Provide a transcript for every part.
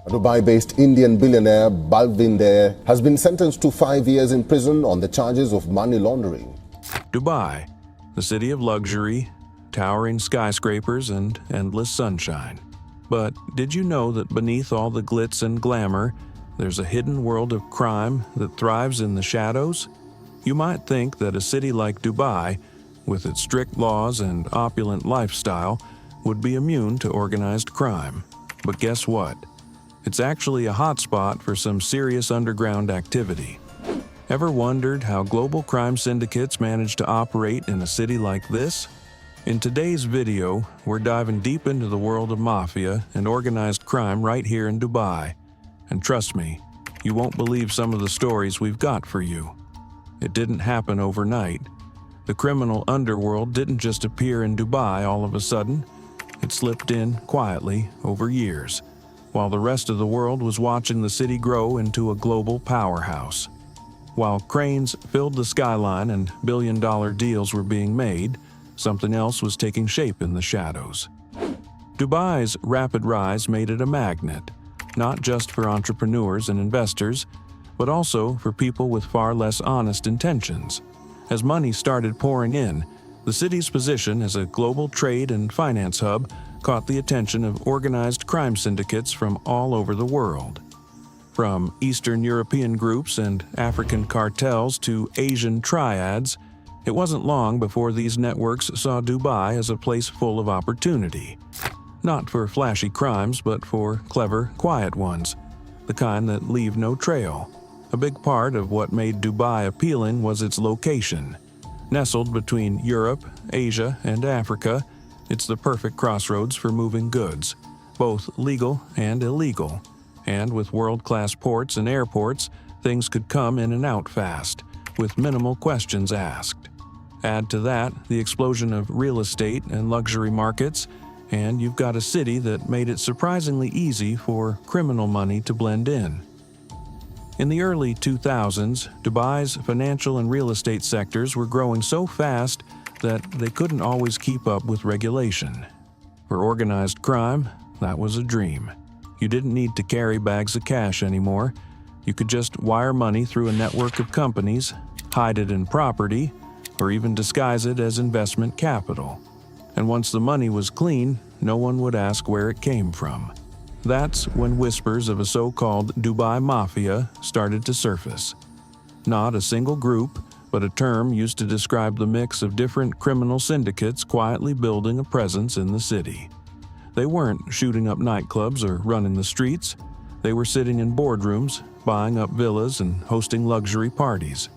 A Dubai-based Indian billionaire Balvinder has been sentenced to 5 years in prison on the charges of money laundering. Dubai, the city of luxury, towering skyscrapers, and endless sunshine. But did you know that beneath all the glitz and glamour, there's a hidden world of crime that thrives in the shadows? You might think that a city like Dubai, with its strict laws and opulent lifestyle, would be immune to organized crime. But guess what? It's actually a hotspot for some serious underground activity. Ever wondered how global crime syndicates manage to operate in a city like this? In today's video, we're diving deep into the world of mafia and organized crime right here in Dubai. And trust me, you won't believe some of the stories we've got for you. It didn't happen overnight. The criminal underworld didn't just appear in Dubai all of a sudden. It slipped in quietly over years, while the rest of the world was watching the city grow into a global powerhouse. While cranes filled the skyline and billion-dollar deals were being made, something else was taking shape in the shadows. Dubai's rapid rise made it a magnet, not just for entrepreneurs and investors, but also for people with far less honest intentions. As money started pouring in, the city's position as a global trade and finance hub caught the attention of organized crime syndicates from all over the world. From Eastern European groups and African cartels to Asian triads, it wasn't long before these networks saw Dubai as a place full of opportunity. Not for flashy crimes, but for clever, quiet ones, the kind that leave no trail. A big part of what made Dubai appealing was its location. Nestled between Europe, Asia, and Africa, it's the perfect crossroads for moving goods, both legal and illegal. And with world-class ports and airports, things could come in and out fast, with minimal questions asked. Add to that the explosion of real estate and luxury markets, and you've got a city that made it surprisingly easy for criminal money to blend in. In the early 2000s, Dubai's financial and real estate sectors were growing so fast that they couldn't always keep up with regulation. For organized crime, that was a dream. You didn't need to carry bags of cash anymore. You could just wire money through a network of companies, hide it in property, or even disguise it as investment capital. And once the money was clean, no one would ask where it came from. That's when whispers of a so-called Dubai mafia started to surface. Not a single group, but a term used to describe the mix of different criminal syndicates quietly building a presence in the city. They weren't shooting up nightclubs or running the streets. They were sitting in boardrooms, buying up villas and hosting luxury parties.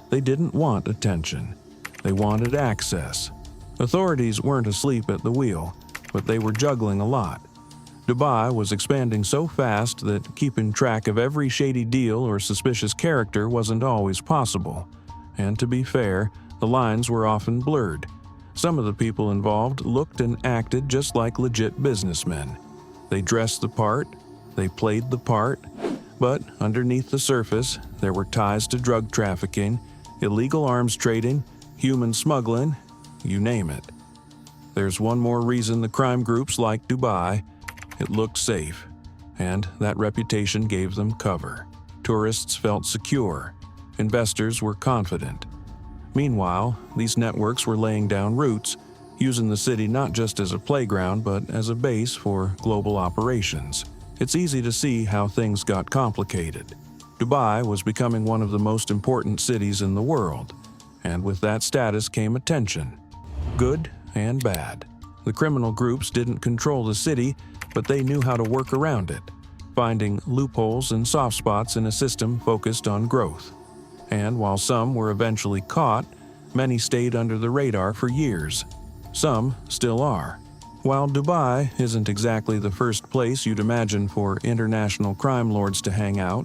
They didn't want attention. They wanted access. Authorities weren't asleep at the wheel, but they were juggling a lot. Dubai was expanding so fast that keeping track of every shady deal or suspicious character wasn't always possible. And to be fair, the lines were often blurred. Some of the people involved looked and acted just like legit businessmen. They dressed the part, they played the part, but underneath the surface, there were ties to drug trafficking, illegal arms trading, human smuggling, you name it. There's one more reason the crime groups liked Dubai. It looked safe, and that reputation gave them cover. Tourists felt secure. Investors were confident. Meanwhile, these networks were laying down roots, using the city not just as a playground but as a base for global operations. It's easy to see how things got complicated. Dubai was becoming one of the most important cities in the world, and with that status came attention. Good and bad. The criminal groups didn't control the city, but they knew how to work around it, finding loopholes and soft spots in a system focused on growth. And while some were eventually caught, many stayed under the radar for years. Some still are. While Dubai isn't exactly the first place you'd imagine for international crime lords to hang out,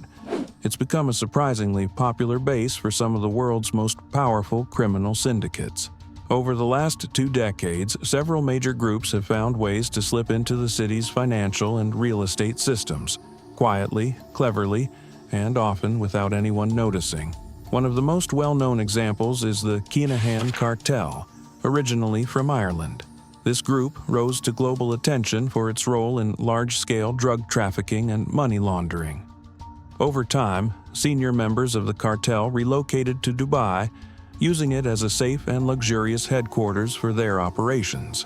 it's become a surprisingly popular base for some of the world's most powerful criminal syndicates. Over the last 2 decades, several major groups have found ways to slip into the city's financial and real estate systems, quietly, cleverly, and often without anyone noticing. One of the most well-known examples is the Kinahan cartel, originally from Ireland. This group rose to global attention for its role in large-scale drug trafficking and money laundering. Over time, senior members of the cartel relocated to Dubai, using it as a safe and luxurious headquarters for their operations.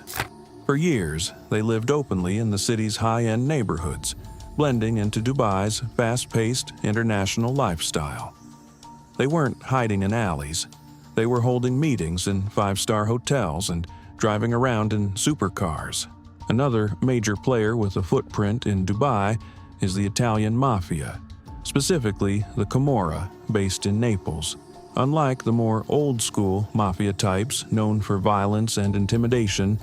For years, they lived openly in the city's high-end neighborhoods, blending into Dubai's fast-paced international lifestyle. They weren't hiding in alleys. They were holding meetings in five-star hotels and driving around in supercars. Another major player with a footprint in Dubai is the Italian mafia, specifically the Camorra, based in Naples. Unlike the more old-school mafia types known for violence and intimidation,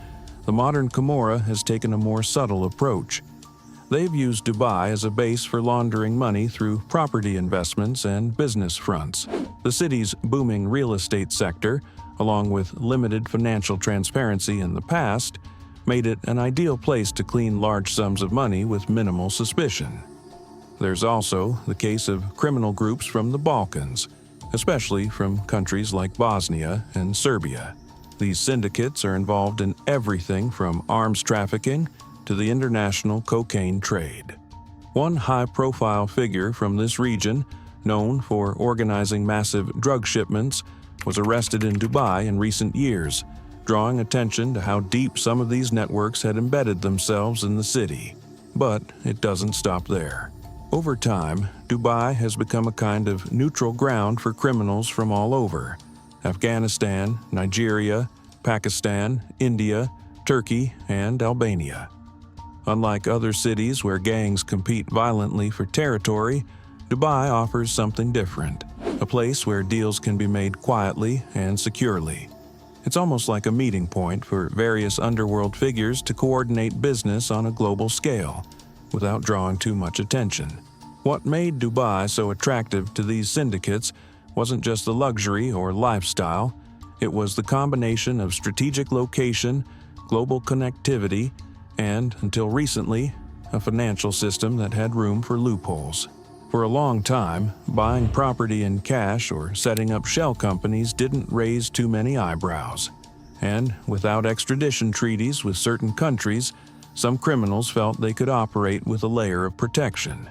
the modern Camorra has taken a more subtle approach. They've used Dubai as a base for laundering money through property investments and business fronts. The city's booming real estate sector, along with limited financial transparency in the past, made it an ideal place to clean large sums of money with minimal suspicion. There's also the case of criminal groups from the Balkans, especially from countries like Bosnia and Serbia. These syndicates are involved in everything from arms trafficking to the international cocaine trade. One high-profile figure from this region, known for organizing massive drug shipments, was arrested in Dubai in recent years, drawing attention to how deep some of these networks had embedded themselves in the city. But it doesn't stop there. Over time, Dubai has become a kind of neutral ground for criminals from all over: Afghanistan, Nigeria, Pakistan, India, Turkey, and Albania. Unlike other cities where gangs compete violently for territory, Dubai offers something different, a place where deals can be made quietly and securely. It's almost like a meeting point for various underworld figures to coordinate business on a global scale, without drawing too much attention. What made Dubai so attractive to these syndicates wasn't just the luxury or lifestyle, it was the combination of strategic location, global connectivity, and, until recently, a financial system that had room for loopholes. For a long time, buying property in cash or setting up shell companies didn't raise too many eyebrows. And without extradition treaties with certain countries, some criminals felt they could operate with a layer of protection.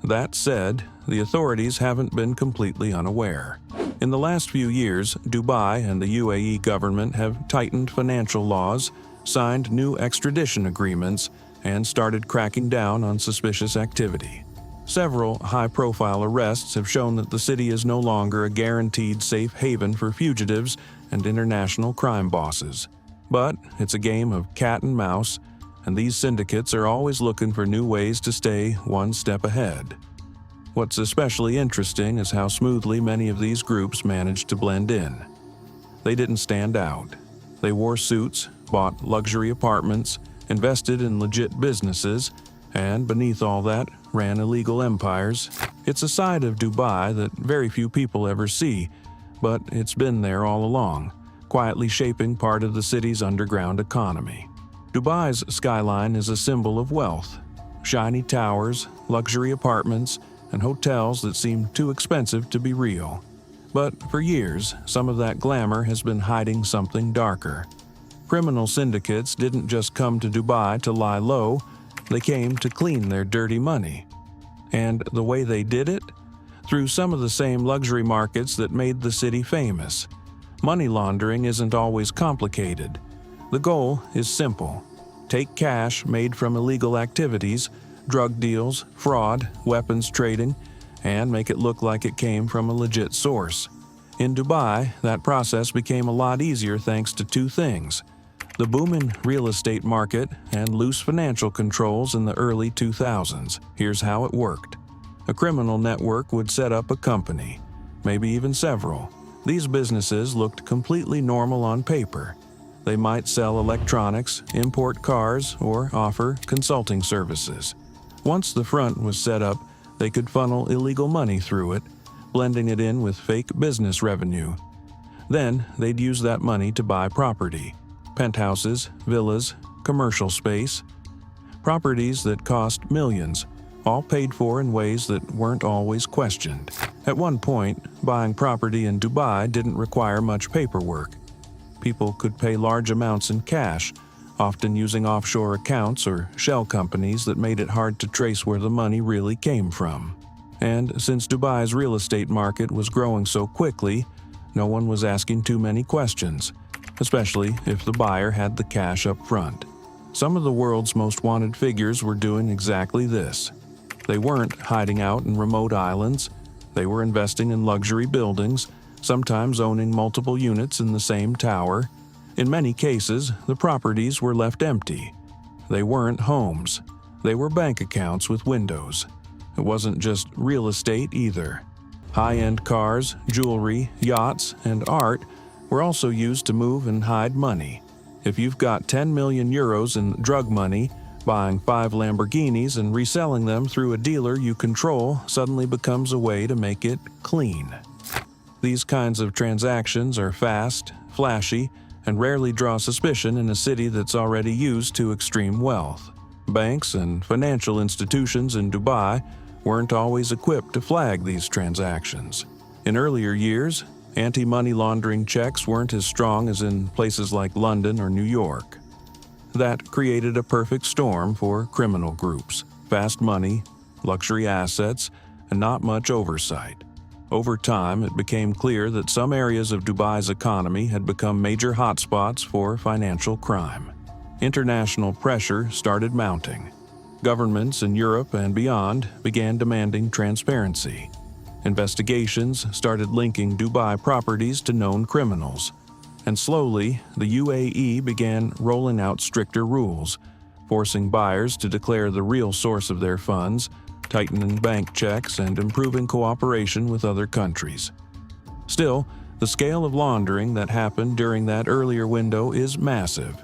That said, the authorities haven't been completely unaware. In the last few years, Dubai and the UAE government have tightened financial laws, signed new extradition agreements, and started cracking down on suspicious activity. Several high-profile arrests have shown that the city is no longer a guaranteed safe haven for fugitives and international crime bosses. But it's a game of cat and mouse, and these syndicates are always looking for new ways to stay one step ahead. What's especially interesting is how smoothly many of these groups managed to blend in. They didn't stand out. They wore suits, bought luxury apartments, invested in legit businesses, and beneath all that, ran illegal empires. It's a side of Dubai that very few people ever see, but it's been there all along, quietly shaping part of the city's underground economy. Dubai's skyline is a symbol of wealth: shiny towers, luxury apartments, and hotels that seem too expensive to be real. But for years, some of that glamour has been hiding something darker. Criminal syndicates didn't just come to Dubai to lie low, they came to clean their dirty money. And the way they did it? Through some of the same luxury markets that made the city famous. Money laundering isn't always complicated. The goal is simple: take cash made from illegal activities, drug deals, fraud, weapons trading, and make it look like it came from a legit source. In Dubai, that process became a lot easier thanks to two things: the booming real estate market and loose financial controls in the early 2000s. Here's how it worked. A criminal network would set up a company, maybe even several. These businesses looked completely normal on paper. They might sell electronics, import cars, or offer consulting services. Once the front was set up, they could funnel illegal money through it, blending it in with fake business revenue. Then they'd use that money to buy property: penthouses, villas, commercial space. Properties that cost millions, all paid for in ways that weren't always questioned. At one point, buying property in Dubai didn't require much paperwork. People could pay large amounts in cash, often using offshore accounts or shell companies that made it hard to trace where the money really came from. And since Dubai's real estate market was growing so quickly, no one was asking too many questions, especially if the buyer had the cash up front. Some of the world's most wanted figures were doing exactly this. They weren't hiding out in remote islands. They were investing in luxury buildings, sometimes owning multiple units in the same tower. In many cases, the properties were left empty. They weren't homes. They were bank accounts with windows. It wasn't just real estate either. High-end cars, jewelry, yachts, and art were also used to move and hide money. If you've got 10 million euros in drug money, buying 5 Lamborghinis and reselling them through a dealer you control suddenly becomes a way to make it clean. These kinds of transactions are fast, flashy, and rarely draw suspicion in a city that's already used to extreme wealth. Banks and financial institutions in Dubai weren't always equipped to flag these transactions. In earlier years, anti-money laundering checks weren't as strong as in places like London or New York. That created a perfect storm for criminal groups: fast money, luxury assets, and not much oversight. Over time, it became clear that some areas of Dubai's economy had become major hotspots for financial crime. International pressure started mounting. Governments in Europe and beyond began demanding transparency. Investigations started linking Dubai properties to known criminals. And slowly, the UAE began rolling out stricter rules, forcing buyers to declare the real source of their funds, tightening bank checks, and improving cooperation with other countries. Still, the scale of laundering that happened during that earlier window is massive,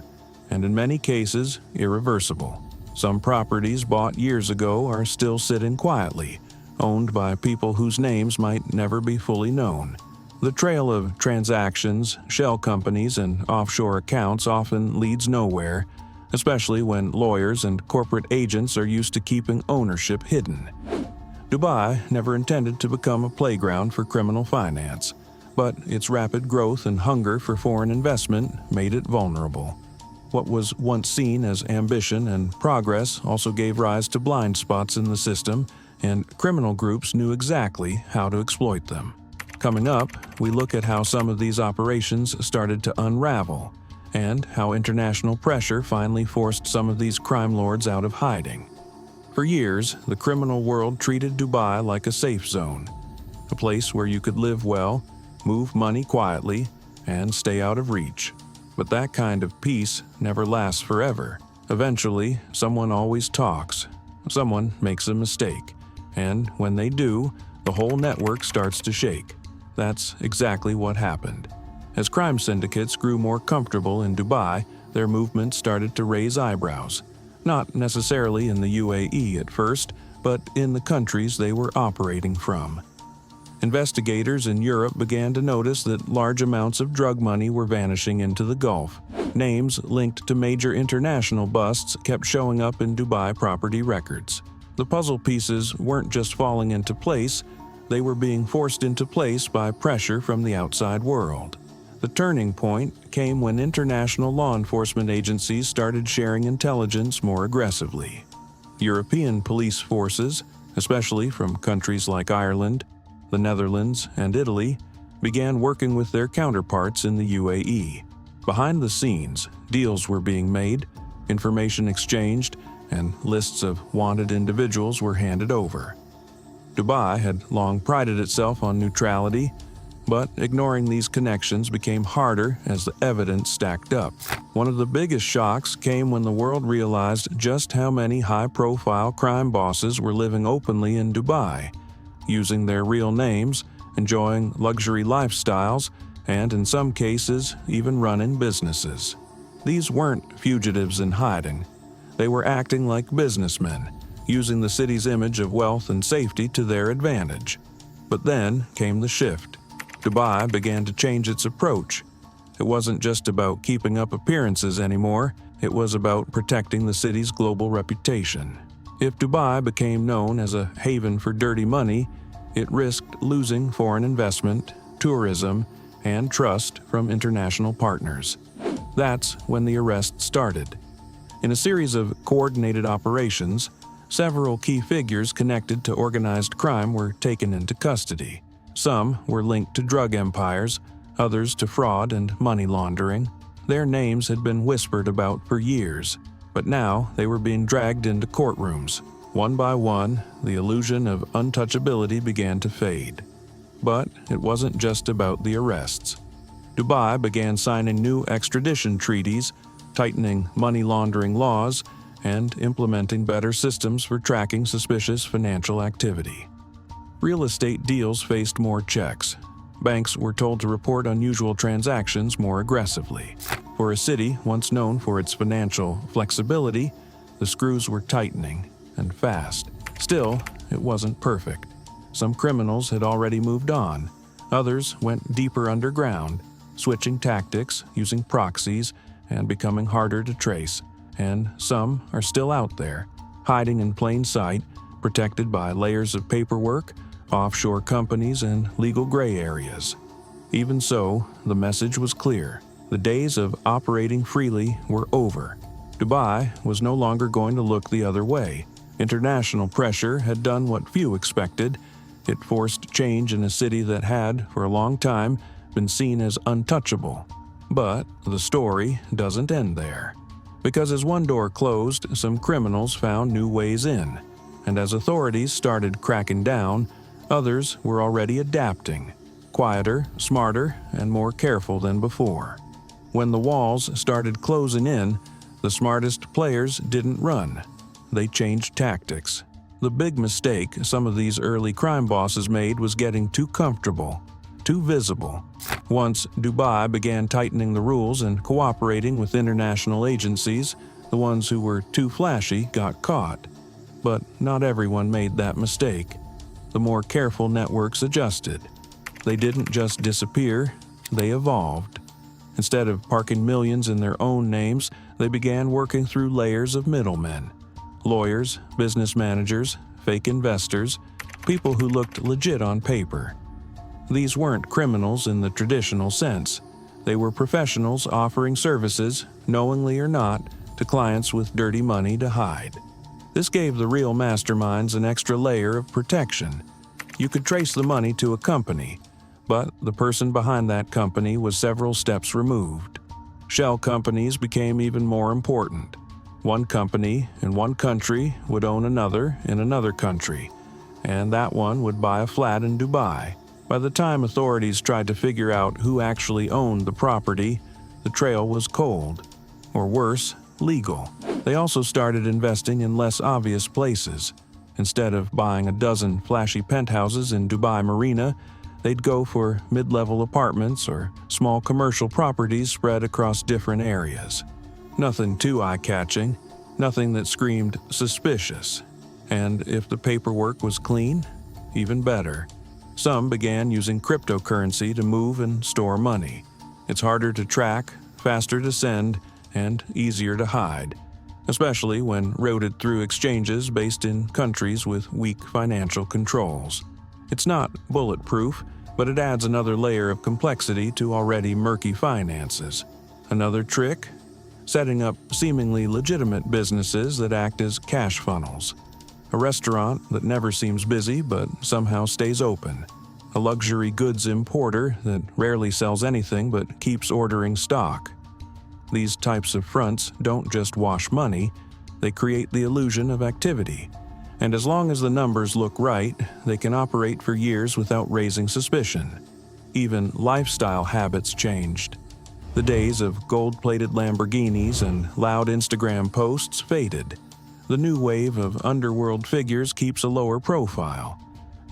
and in many cases, irreversible. Some properties bought years ago are still sitting quietly, owned by people whose names might never be fully known. The trail of transactions, shell companies, and offshore accounts often leads nowhere, especially when lawyers and corporate agents are used to keeping ownership hidden. Dubai never intended to become a playground for criminal finance, but its rapid growth and hunger for foreign investment made it vulnerable. What was once seen as ambition and progress also gave rise to blind spots in the system, and criminal groups knew exactly how to exploit them. Coming up, we look at how some of these operations started to unravel, and how international pressure finally forced some of these crime lords out of hiding. For years, the criminal world treated Dubai like a safe zone, a place where you could live well, move money quietly, and stay out of reach. But that kind of peace never lasts forever. Eventually, someone always talks. Someone makes a mistake. And when they do, the whole network starts to shake. That's exactly what happened. As crime syndicates grew more comfortable in Dubai, their movement started to raise eyebrows. Not necessarily in the UAE at first, but in the countries they were operating from. Investigators in Europe began to notice that large amounts of drug money were vanishing into the Gulf. Names linked to major international busts kept showing up in Dubai property records. The puzzle pieces weren't just falling into place, they were being forced into place by pressure from the outside world. The turning point came when international law enforcement agencies started sharing intelligence more aggressively. European police forces, especially from countries like Ireland, the Netherlands, and Italy, began working with their counterparts in the UAE. Behind the scenes, deals were being made, information exchanged, and lists of wanted individuals were handed over. Dubai had long prided itself on neutrality, but ignoring these connections became harder as the evidence stacked up. One of the biggest shocks came when the world realized just how many high-profile crime bosses were living openly in Dubai, using their real names, enjoying luxury lifestyles, and in some cases, even running businesses. These weren't fugitives in hiding. They were acting like businessmen, using the city's image of wealth and safety to their advantage. But then came the shift. Dubai began to change its approach. It wasn't just about keeping up appearances anymore, it was about protecting the city's global reputation. If Dubai became known as a haven for dirty money, it risked losing foreign investment, tourism, and trust from international partners. That's when the arrests started. In a series of coordinated operations, several key figures connected to organized crime were taken into custody. Some were linked to drug empires, others to fraud and money laundering. Their names had been whispered about for years, but now they were being dragged into courtrooms. One by one, the illusion of untouchability began to fade. But it wasn't just about the arrests. Dubai began signing new extradition treaties, tightening money laundering laws, and implementing better systems for tracking suspicious financial activity. Real estate deals faced more checks. Banks were told to report unusual transactions more aggressively. For a city once known for its financial flexibility, the screws were tightening, and fast. Still, it wasn't perfect. Some criminals had already moved on. Others went deeper underground, switching tactics, using proxies, and becoming harder to trace. And some are still out there, hiding in plain sight, protected by layers of paperwork, offshore companies, and legal gray areas. Even so, the message was clear. The days of operating freely were over. Dubai was no longer going to look the other way. International pressure had done what few expected. It forced change in a city that had, for a long time, been seen as untouchable. But the story doesn't end there. Because as one door closed, some criminals found new ways in. And as authorities started cracking down, others were already adapting, quieter, smarter, and more careful than before. When the walls started closing in, the smartest players didn't run. They changed tactics. The big mistake some of these early crime bosses made was getting too comfortable, too visible. Once Dubai began tightening the rules and cooperating with international agencies, the ones who were too flashy got caught. But not everyone made that mistake. The more careful networks adjusted. They didn't just disappear, they evolved. Instead of parking millions in their own names, they began working through layers of middlemen. Lawyers, business managers, fake investors, people who looked legit on paper. These weren't criminals in the traditional sense. They were professionals offering services, knowingly or not, to clients with dirty money to hide. This gave the real masterminds an extra layer of protection. You could trace the money to a company, but the person behind that company was several steps removed. Shell companies became even more important. One company in one country would own another in another country, and that one would buy a flat in Dubai. By the time authorities tried to figure out who actually owned the property, the trail was cold. Or worse, legal. They also started investing in less obvious places. Instead of buying a dozen flashy penthouses in Dubai Marina, they'd go for mid-level apartments or small commercial properties spread across different areas. Nothing too eye-catching, nothing that screamed suspicious. And if the paperwork was clean, even better. Some began using cryptocurrency to move and store money. It's harder to track, faster to send, and easier to hide, especially when routed through exchanges based in countries with weak financial controls. It's not bulletproof, but it adds another layer of complexity to already murky finances. Another trick? Setting up seemingly legitimate businesses that act as cash funnels. A restaurant that never seems busy but somehow stays open. A luxury goods importer that rarely sells anything but keeps ordering stock. These types of fronts don't just wash money, they create the illusion of activity. And as long as the numbers look right, they can operate for years without raising suspicion. Even lifestyle habits changed. The days of gold-plated Lamborghinis and loud Instagram posts faded. The new wave of underworld figures keeps a lower profile.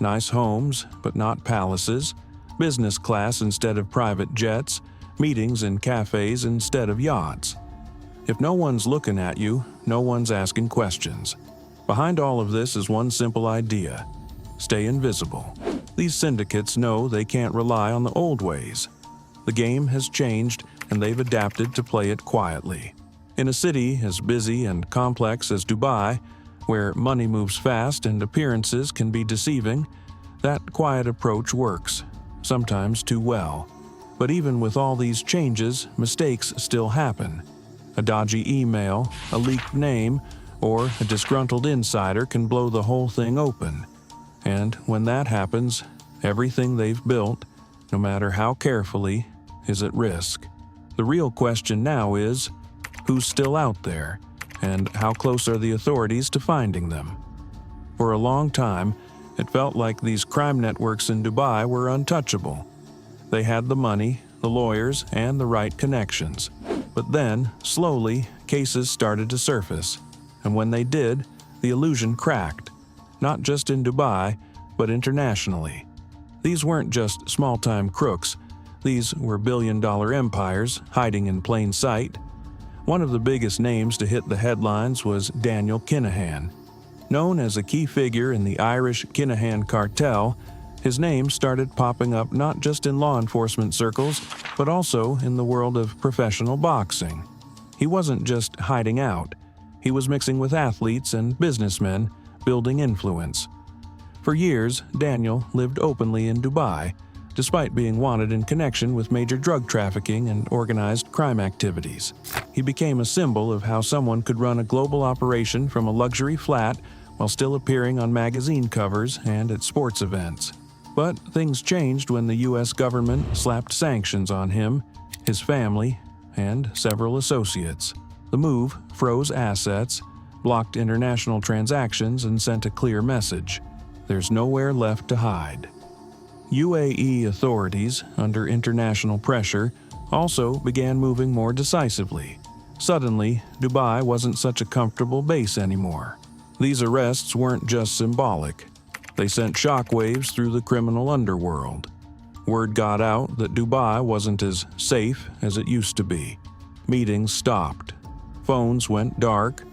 Nice homes, but not palaces. Business class instead of private jets. Meetings in cafes instead of yachts. If no one's looking at you, no one's asking questions. Behind all of this is one simple idea: stay invisible. These syndicates know they can't rely on the old ways. The game has changed, and they've adapted to play it quietly. In a city as busy and complex as Dubai, where money moves fast and appearances can be deceiving, that quiet approach works, sometimes too well. But even with all these changes, mistakes still happen. A dodgy email, a leaked name, or a disgruntled insider can blow the whole thing open. And when that happens, everything they've built, no matter how carefully, is at risk. The real question now is, who's still out there, and how close are the authorities to finding them? For a long time, it felt like these crime networks in Dubai were untouchable. They had the money, the lawyers, and the right connections. But then, slowly, cases started to surface. And when they did, the illusion cracked. Not just in Dubai, but internationally. These weren't just small-time crooks. These were billion-dollar empires hiding in plain sight. One of the biggest names to hit the headlines was Daniel Kinahan. Known as a key figure in the Irish Kinahan cartel, his name started popping up not just in law enforcement circles, but also in the world of professional boxing. He wasn't just hiding out. He was mixing with athletes and businessmen, building influence. For years, Daniel lived openly in Dubai, despite being wanted in connection with major drug trafficking and organized crime activities. He became a symbol of how someone could run a global operation from a luxury flat while still appearing on magazine covers and at sports events. But things changed when the U.S. government slapped sanctions on him, his family, and several associates. The move froze assets, blocked international transactions, and sent a clear message: there's nowhere left to hide. UAE authorities, under international pressure, also began moving more decisively. Suddenly, Dubai wasn't such a comfortable base anymore. These arrests weren't just symbolic. They sent shockwaves through the criminal underworld. Word got out that Dubai wasn't as safe as it used to be. Meetings stopped. Phones went dark.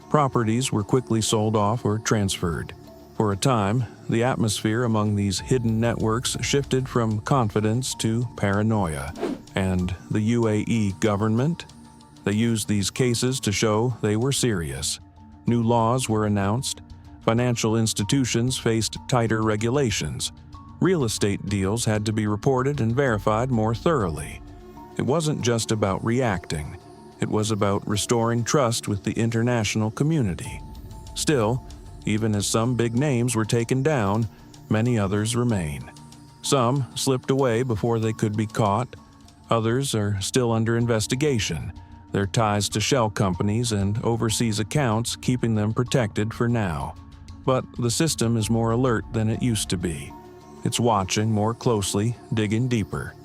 Properties were quickly sold off or transferred. For a time, the atmosphere among these hidden networks shifted from confidence to paranoia. And the UAE government? They used these cases to show they were serious. New laws were announced. Financial institutions faced tighter regulations. Real estate deals had to be reported and verified more thoroughly. It wasn't just about reacting. It was about restoring trust with the international community. Still, even as some big names were taken down, many others remain. Some slipped away before they could be caught. Others are still under investigation, their ties to shell companies and overseas accounts keeping them protected for now. But the system is more alert than it used to be. It's watching more closely, digging deeper.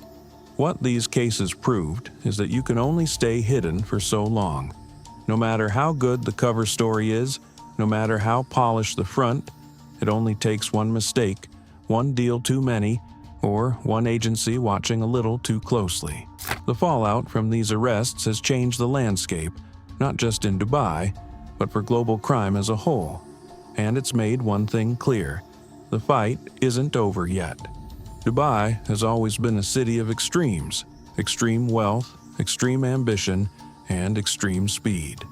What these cases proved is that you can only stay hidden for so long. No matter how good the cover story is, no matter how polished the front, it only takes one mistake, one deal too many, or one agency watching a little too closely. The fallout from these arrests has changed the landscape, not just in Dubai, but for global crime as a whole. And it's made one thing clear: the fight isn't over yet. Dubai has always been a city of extremes: extreme wealth, extreme ambition, and extreme speed.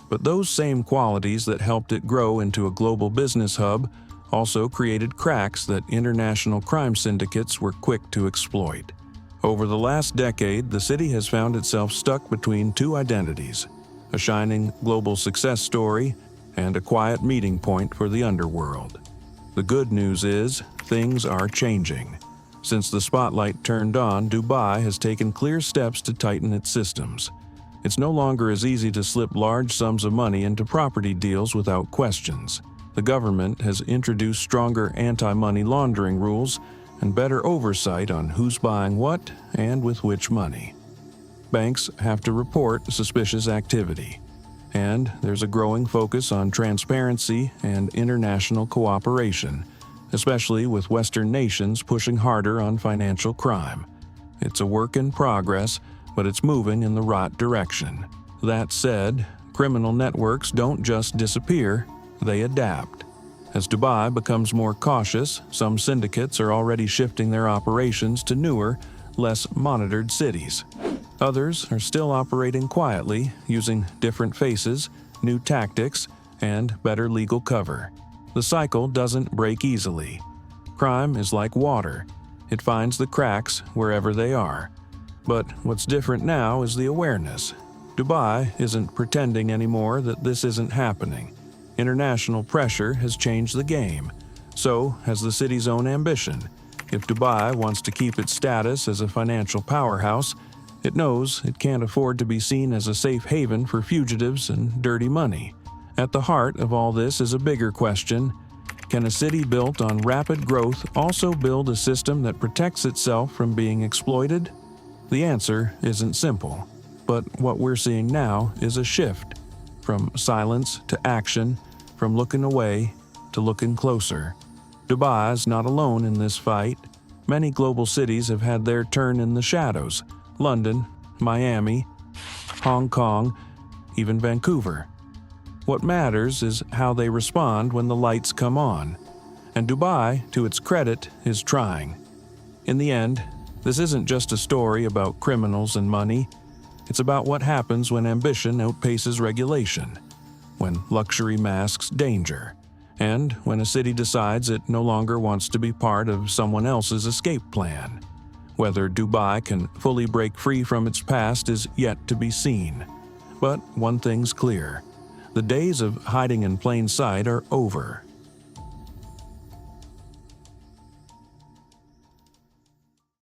But those same qualities that helped it grow into a global business hub also created cracks that international crime syndicates were quick to exploit. Over the last decade, the city has found itself stuck between two identities: a shining global success story and a quiet meeting point for the underworld. The good news is, things are changing. Since the spotlight turned on, Dubai has taken clear steps to tighten its systems. It's no longer as easy to slip large sums of money into property deals without questions. The government has introduced stronger anti-money laundering rules and better oversight on who's buying what and with which money. Banks have to report suspicious activity. And there's a growing focus on transparency and international cooperation, especially with Western nations pushing harder on financial crime. It's a work in progress, but it's moving in the right direction. That said, criminal networks don't just disappear, they adapt. As Dubai becomes more cautious, some syndicates are already shifting their operations to newer, less monitored cities. Others are still operating quietly, using different faces, new tactics, and better legal cover. The cycle doesn't break easily. Crime is like water. It finds the cracks wherever they are. But what's different now is the awareness. Dubai isn't pretending anymore that this isn't happening. International pressure has changed the game. So has the city's own ambition. If Dubai wants to keep its status as a financial powerhouse, it knows it can't afford to be seen as a safe haven for fugitives and dirty money. At the heart of all this is a bigger question. Can a city built on rapid growth also build a system that protects itself from being exploited? The answer isn't simple, but what we're seeing now is a shift from silence to action, from looking away to looking closer. Dubai's not alone in this fight. Many global cities have had their turn in the shadows. London, Miami, Hong Kong, even Vancouver. What matters is how they respond when the lights come on. And Dubai, to its credit, is trying. In the end, this isn't just a story about criminals and money. It's about what happens when ambition outpaces regulation, when luxury masks danger, and when a city decides it no longer wants to be part of someone else's escape plan. Whether Dubai can fully break free from its past is yet to be seen. But one thing's clear. The days of hiding in plain sight are over.